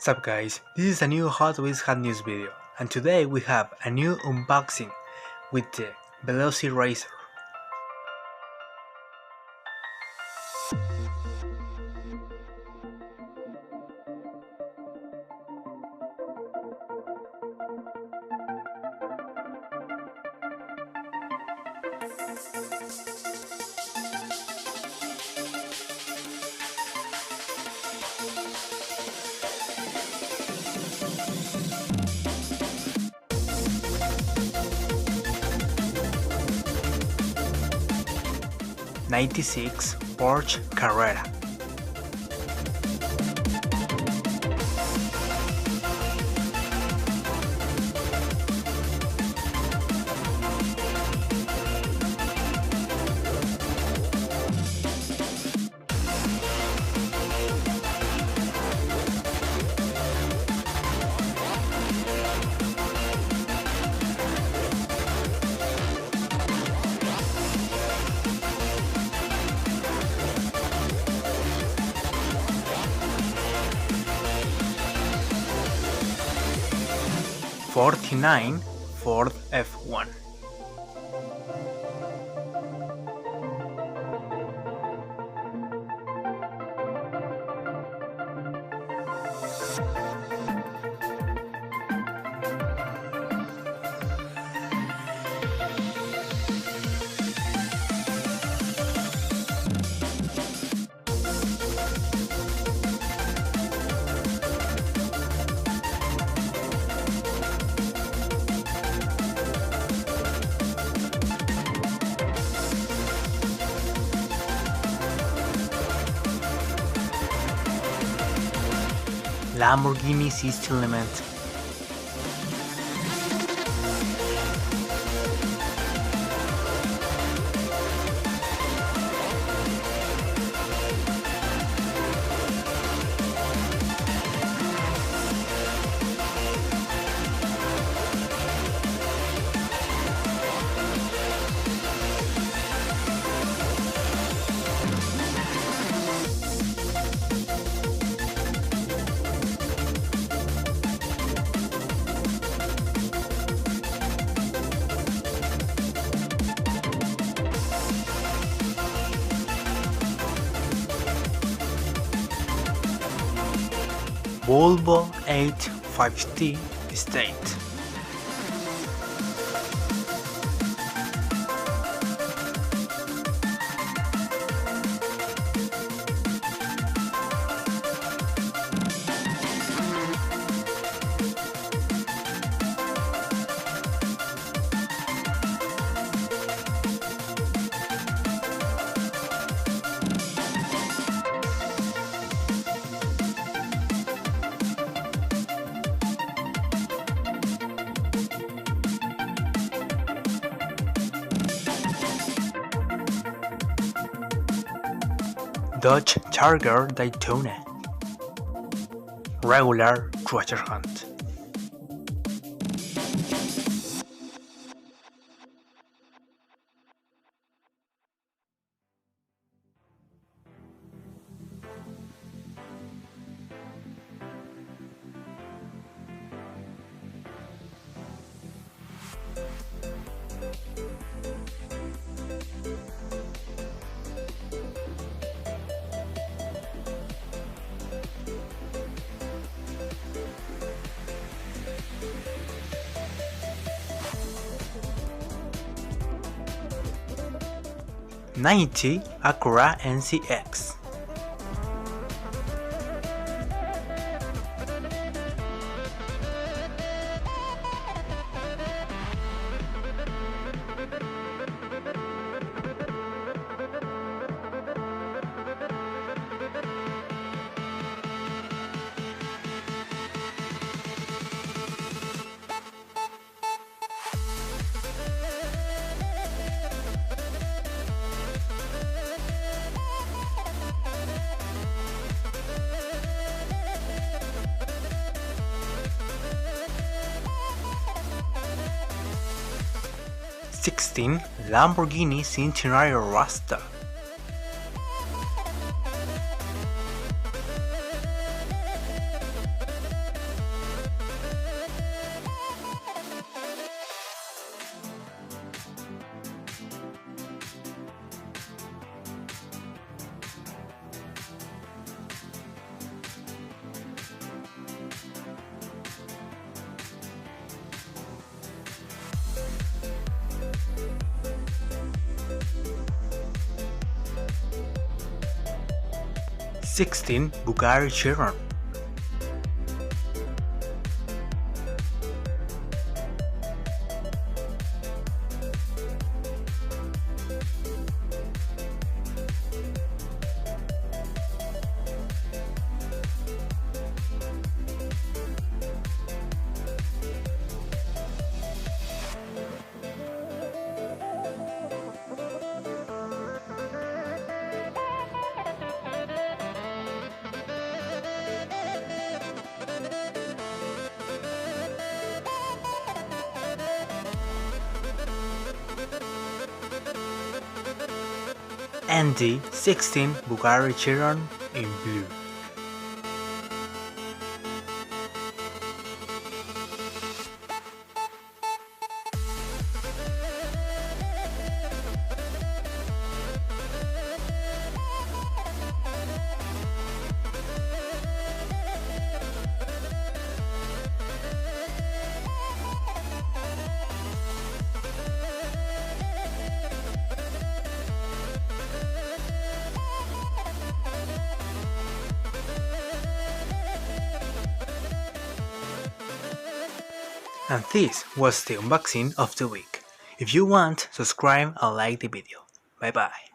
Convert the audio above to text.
What's up guys, this is a new Hot Wheels Hot News video, and today we have a new unboxing with the Velociracer. '96 Porsche Carrera. '49 Ford F1. Lamborghini System Element. Volvo 85T Estate. Dodge Charger Daytona. Regular treasure hunt. '90 Acura NCX. '16 Lamborghini Centenario Rasta. 16 Bugatti Chiron. And the 16 Bugatti Chiron in blue. And this was the unboxing of the week. If you want, subscribe and like the video. Bye bye.